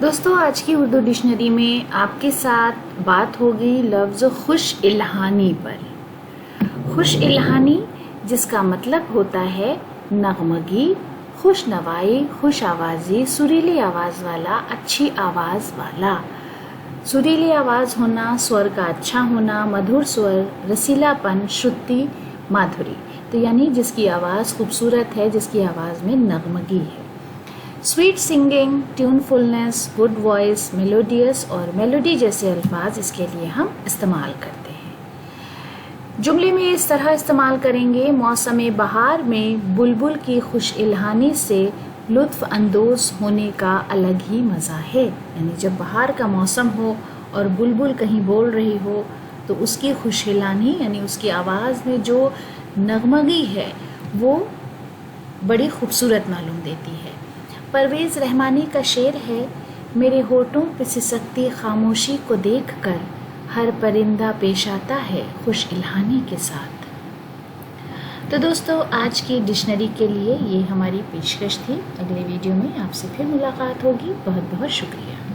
दोस्तों, आज की उर्दू डिक्शनरी में आपके साथ बात होगी लफ्ज़ खुश इल्हानी पर। खुश इल्हानी जिसका मतलब होता है नगमगी, खुश नवाई, खुश आवाज़ी, सुरीली आवाज़ वाला, अच्छी आवाज़ वाला। सुरीली आवाज़ होना, स्वर का अच्छा होना, मधुर स्वर, रसीलापन, श्रुति, माधुरी। तो यानी जिसकी आवाज़ खूबसूरत है, जिसकी आवाज़ में नगमगी है। Sweet singing, tunefulness, good voice, melodious और मेलोडी जैसे अल्फाज इसके लिए हम इस्तेमाल करते हैं। जुमले में इस तरह इस्तेमाल करेंगे, मौसम बहार में बुलबुल की खुश इल्हानी से लुत्फ़ अंदोज़ होने का अलग ही मज़ा है। यानी जब बहार का मौसम हो और बुलबुल कहीं बोल रही हो तो उसकी खुश इल्हानी यानी उसकी आवाज़ में जो नगमगी है वो बड़ी खूबसूरत मालूम देती है। परवेज़ रहमानी का शेर है, मेरे होठों पे सिसकती खामोशी को देखकर हर परिंदा पेश आता है खुश इल्हानी के साथ। तो दोस्तों, आज की डिक्शनरी के लिए ये हमारी पेशकश थी। अगले वीडियो में आपसे फिर मुलाकात होगी। बहुत बहुत शुक्रिया।